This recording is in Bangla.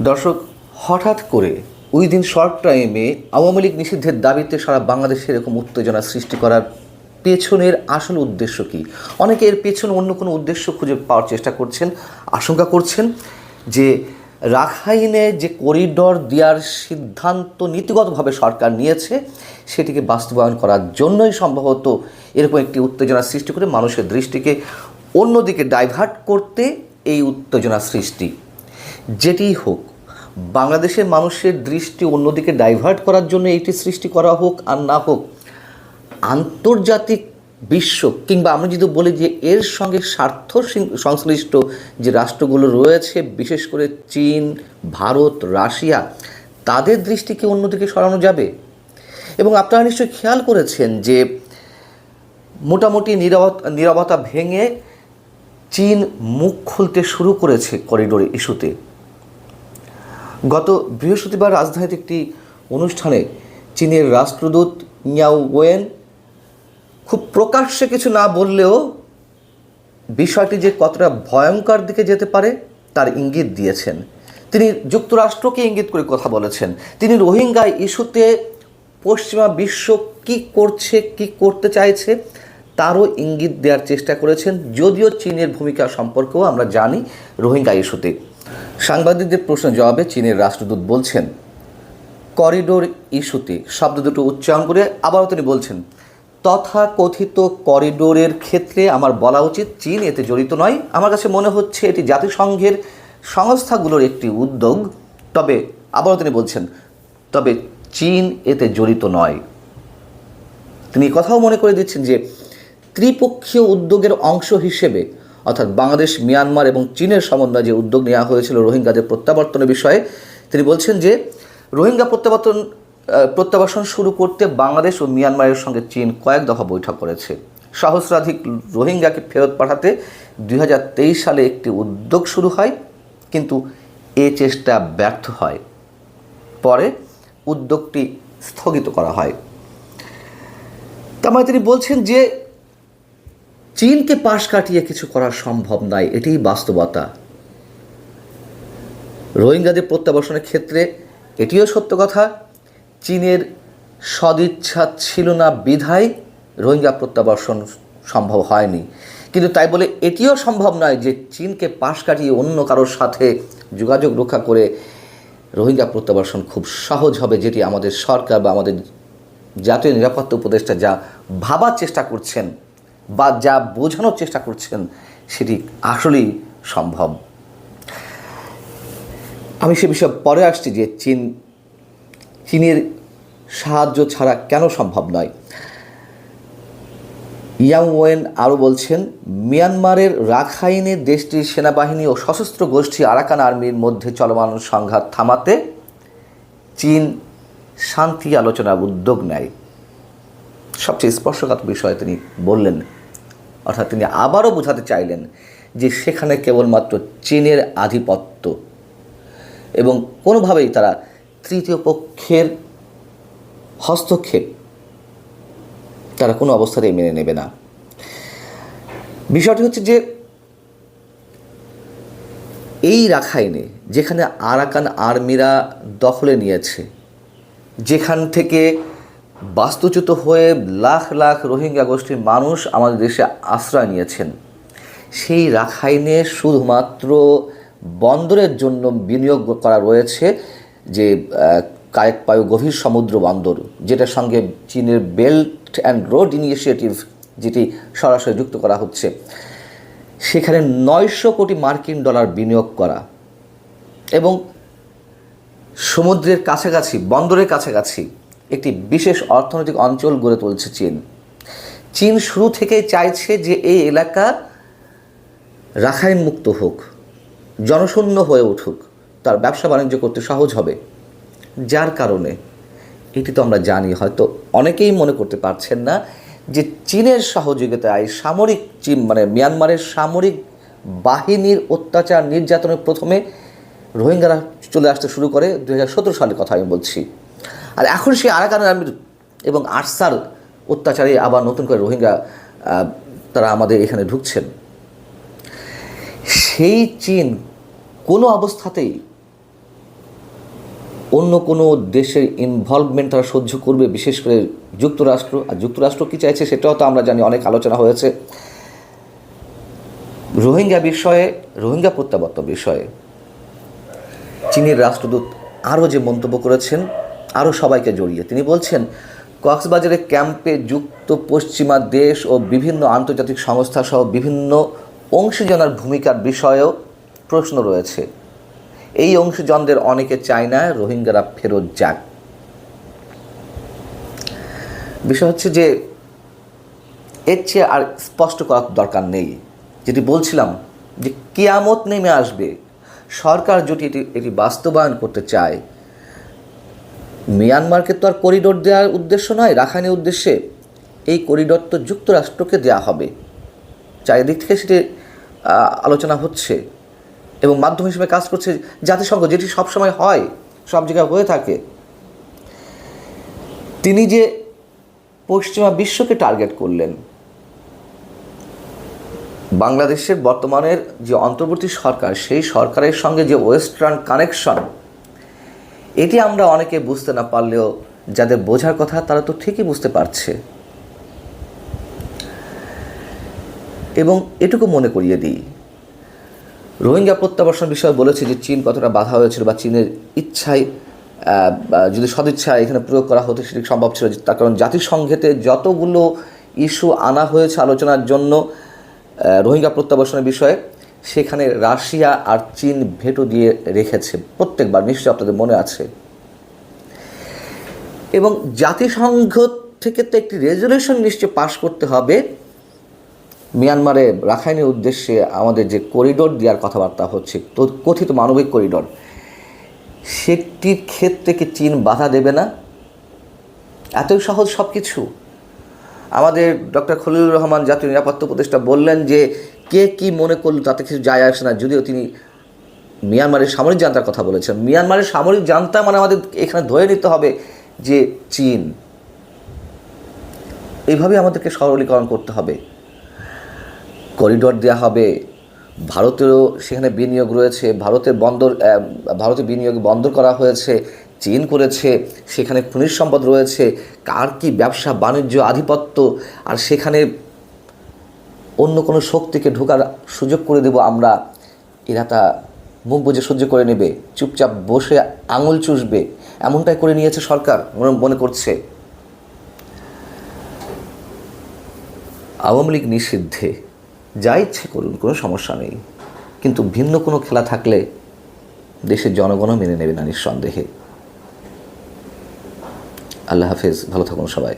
দর্শক, হঠাৎ করে ওই দিন শর্ট টাইমে আওয়ামী লীগ নিষিদ্ধের দাবিতে সারা বাংলাদেশে এরকম উত্তেজনা সৃষ্টি করার পেছনের আসল উদ্দেশ্য কী? অনেকে এর পেছনে অন্য কোনো উদ্দেশ্য খুঁজে পাওয়ার চেষ্টা করছেন, আশঙ্কা করছেন যে রাখাইনে যে করিডর দেওয়ার সিদ্ধান্ত নীতিগতভাবে সরকার নিয়েছে সেটিকে বাস্তবায়ন করার জন্যই সম্ভবত এরকম একটি উত্তেজনা সৃষ্টি করে মানুষের দৃষ্টিকে অন্যদিকে ডাইভার্ট করতে এই উত্তেজনা সৃষ্টি। যেটিই হোক, বাংলাদেশের মানুষের দৃষ্টি অন্যদিকে ডাইভার্ট করার জন্য এইটি সৃষ্টি করা হোক আর না হোক, আন্তর্জাতিক বিশ্ব কিংবা আমরা যদি বলি যে এর সঙ্গে স্বার্থ সংশ্লিষ্ট যে রাষ্ট্রগুলো রয়েছে, বিশেষ করে চীন, ভারত, রাশিয়া, তাদের দৃষ্টিকে অন্যদিকে সরানো যাবে। এবং আপনারা নিশ্চয়ই খেয়াল করেছেন যে মোটামুটি নীরবতা ভেঙে চীন মুখ খুলতে শুরু করেছে করিডোর ইস্যুতে। গত বৃহস্পতিবার রাজধানীতে একটি অনুষ্ঠানে চীনের রাষ্ট্রদূত ইয়াও ওয়েন খুব প্রকাশ্যে কিছু না বললেও বিষয়টি যে কতটা ভয়ঙ্কর দিকে যেতে পারে তার ইঙ্গিত দিয়েছেন। তিনি যুক্তরাষ্ট্রকে ইঙ্গিত করে কথা বলেছেন। তিনি রোহিঙ্গা ইস্যুতে পশ্চিমা বিশ্ব কি করছে, কি করতে চাইছে তারও ইঙ্গিত দেওয়ার চেষ্টা করেছেন, যদিও চীনের ভূমিকা সম্পর্কেও আমরা জানি রোহিঙ্গা ইস্যুতে। সাংবাদিকদের প্রশ্নের জবাবে চীনের রাষ্ট্রদূত বলছেন, করিডোর ইস্যুতে শব্দ দুটো উচ্চারণ করে আবারও তিনি বলছেন, তথাকথিত করিডোরের ক্ষেত্রে আমার বলা উচিত চীন এতে জড়িত নয়। আমার কাছে মনে হচ্ছে এটি জাতিসংঘের সংস্থাগুলোর একটি উদ্যোগ। তবে আবারও তিনি বলছেন, তবে চীন এতে জড়িত নয়। তিনি কথাও মনে করে দিচ্ছেন যে ত্রিপক্ষীয় উদ্যোগের অংশ হিসেবে, অর্থাৎ বাংলাদেশ, মিয়ানমার এবং চীনের সমন্বয়ে যে উদ্যোগ নেওয়া হয়েছিল রোহিঙ্গাদের প্রত্যাবর্তনের বিষয়ে, তিনি বলছেন যে রোহিঙ্গা প্রত্যাবাসন শুরু করতে বাংলাদেশ ও মিয়ানমারের সঙ্গে চীন কয়েক দফা বৈঠক করেছে। সহস্রাধিক রোহিঙ্গাকে ফেরত পাঠাতে 2023 সালে একটি উদ্যোগ শুরু হয়, কিন্তু এ চেষ্টা ব্যর্থ হয়। পরে উদ্যোগটি স্থগিত করা হয়। তার মানে তিনি বলছেন যে চীনকে পাশ কাটিয়ে কিছু করা সম্ভব নয়, এটিই বাস্তবতা। রোহিঙ্গাদের প্রত্যাবাসনের ক্ষেত্রে এটিও সত্য কথা, চীনের সদিচ্ছা ছিল না বিধায় রোহিঙ্গা প্রত্যাবাসন সম্ভব হয়নি। কিন্তু তাই বলে এটিও সম্ভব নয় যে চীনকে পাশ কাটিয়ে অন্য কারোর সাথে যোগাযোগ রক্ষা করে রোহিঙ্গা প্রত্যাবাসন খুব সহজ হবে, যেটি আমাদের সরকার বা আমাদের জাতীয় নিরাপত্তা উপদেষ্টা যা ভাবার চেষ্টা করছেন বা যা বোঝানোর চেষ্টা করছেন সেটি আসলেই সম্ভব। আমি সে বিষয়ে পরে আসছি যে চীনের সাহায্য ছাড়া কেন সম্ভব নয়। ইয়াং ওয়েন আরও বলছেন, মিয়ানমারের রাখাইনে দেশটির সেনাবাহিনী ও সশস্ত্র গোষ্ঠী আরাকান আর্মির মধ্যে চলমান সংঘাত থামাতে চীন শান্তি আলোচনার উদ্যোগ নেয়। সবচেয়ে স্পর্শকাতর বিষয় তিনি বললেন, অর্থাৎ তিনি আবারও বোঝাতে চাইলেন যে সেখানে কেবলমাত্র চীনের আধিপত্য এবং কোনোভাবেই তারা তৃতীয় পক্ষের হস্তক্ষেপ তারা কোনো অবস্থাতেই মেনে নেবে না। বিষয়টি হচ্ছে যে এই রাখাইনে যেখানে আরাকান আর্মিরা দখলে নিয়েছে, যেখান থেকে বাস্তুচ্যুত হয়ে লাখ লাখ রোহিঙ্গা গোষ্ঠীর মানুষ আমাদের দেশে আশ্রয় নিয়েছেন, সেই রাখাইনে শুধুমাত্র বন্দরের জন্য বিনিয়োগ করা রয়েছে যে কায়েকপায়ু গভীর সমুদ্র বন্দর, যেটার সঙ্গে চীনের বেল্ট অ্যান্ড রোড ইনিশিয়েটিভ যেটি সরাসরি যুক্ত করা হচ্ছে, সেখানে 900 কোটি মার্কিন ডলার বিনিয়োগ করা এবং সমুদ্রের কাছাকাছি, বন্দরের কাছাকাছি একটি বিশেষ অর্থনৈতিক অঞ্চল গড়ে তুলছে চীন শুরু থেকেই চাইছে যে এই এলাকা রাখাইন মুক্ত হোক, জনশূন্য হয়ে উঠুক, তার ব্যবসা বাণিজ্য করতে সহজ হবে। যার কারণে এটি তো আমরা জানি, হয়তো অনেকেই মনে করতে পারছেন না যে চীনের সহযোগিতায় সামরিক মিয়ানমারের সামরিক বাহিনীর অত্যাচার নির্যাতনের প্রথমে রোহিঙ্গারা চলে আসতে শুরু করে 2017 সালের কথা আমি বলছি। আর এখন সেই আরাকান আর্মির এবং আরসার অত্যাচারে আবার নতুন করে রোহিঙ্গা তারা আমাদের এখানে ঢুকছেন। সেই চীন কোনো অবস্থাতেই অন্য কোনো দেশের ইনভলভমেন্ট তারা সহ্য করবে, বিশেষ করে যুক্তরাষ্ট্র। আর যুক্তরাষ্ট্র কী চাইছে সেটাও তো আমরা জানি, অনেক আলোচনা হয়েছে। রোহিঙ্গা প্রত্যাবর্তন বিষয়ে চীনের রাষ্ট্রদূত আরও যে মন্তব্য করেছেন, আরও সবাইকে জড়িয়ে তিনি বলছেন, কক্সবাজারের ক্যাম্পে যুক্ত পশ্চিমা দেশ ও বিভিন্ন আন্তর্জাতিক সংস্থা সহ বিভিন্ন অংশীজনের ভূমিকার বিষয়েও প্রশ্ন রয়েছে। এই অংশীজনদের অনেকে চায় না রোহিঙ্গারা ফেরত যাক। বিষয় হচ্ছে যে এর চেয়ে আর স্পষ্ট করার দরকার নেই। যেটি বলছিলাম যে কিয়ামত নেমে আসবে, সরকার যদি এটি বাস্তবায়ন করতে চায়, মিয়ানমারকে তো আর করিডোর দেওয়ার উদ্দেশ্য নয়, রাখাইনের উদ্দেশ্যে। এই করিডোর তো যুক্তরাষ্ট্রকে দেওয়া হবে। চারিদিক থেকে সেটি আলোচনা হচ্ছে এবং মাধ্যম হিসেবে কাজ করছে জাতিসংঘ, যেটি সবসময় হয়, সব জায়গায় হয়ে থাকে। তিনি যে পশ্চিমা বিশ্বকে টার্গেট করলেন, বাংলাদেশের বর্তমানের যে অন্তর্বর্তী সরকার, সেই সরকারের সঙ্গে যে ওয়েস্টার্ন কানেকশন, এটি আমরা অনেকে বুঝতে না পারলেও যাদের বোঝার কথা তারা তো ঠিকই বুঝতে পারছে। এবং এটুকু মনে করিয়ে দিই, রোহিঙ্গা প্রত্যাবাসন বিষয়ে বলেছে যে চীন কতটা বাধা হয়েছিল, বা চীনের ইচ্ছায় যদি সদিচ্ছায় এখানে প্রয়োগ করা হতো সেটি সম্ভব ছিল। তার কারণ জাতিসংঘেতে যতগুলো ইস্যু আনা হয়েছে আলোচনার জন্য রোহিঙ্গা প্রত্যাবাসনের বিষয়ে, সেখানে রাশিয়া আর চীন ভেটো দিয়ে রেখেছে প্রত্যেকবার, নিশ্চয়ই আপনাদের মনে আছে। এবং জাতিসংঘ থেকে তো একটি রেজলিউশন নিশ্চয় পাশ করতে হবে মিয়ানমারে রাখাইনের উদ্দেশ্যে আমাদের যে করিডোর দেওয়ার কথাবার্তা হচ্ছে, তো কথিত মানবিক করিডোর, সেটির ক্ষেত্রে কি চীন বাধা দেবে না? এতই সহজ সব কিছু। আমাদের ডক্টর খলিলুর রহমান জাতীয় নিরাপত্তা উপদেষ্টা বললেন যে কে কি মনে করল তাতে কিছু যায় আসে না, যদিও তিনি মিয়ানমারের সামরিক জান্তার কথা বলেছেন। মিয়ানমারের সামরিক জান্তা মানে আমাদের এখানে ধরে নিতে হবে যে চীন। এইভাবে আমাদেরকে সরলীকরণ করতে হবে। করিডোর দেওয়া হবে, ভারতেরও সেখানে বিনিয়োগ রয়েছে, ভারতের বিনিয়োগ বন্দর করা হয়েছে, চীন করেছে, সেখানে খনিজ সম্পদ রয়েছে, কার কি ব্যবসা বাণিজ্য আধিপত্য, আর সেখানে অন্য কোনো শক্তিকে ঢোকার সুযোগ করে দেব আমরা, এরা তা মুখ বুজে সহ্য করে নেবে, চুপচাপ বসে আঙুল চুষবে, এমনটাই করে নিয়েছে সরকার মনে করছে। আওয়ামী লীগ নিষিদ্ধে যা ইচ্ছে করুন, কোনো সমস্যা নেই, কিন্তু ভিন্ন কোনো খেলা থাকলে দেশের জনগণও মেনে নেবে না নিঃসন্দেহে। আল্লাহ হাফেজ, ভালো থাকুন সবাই।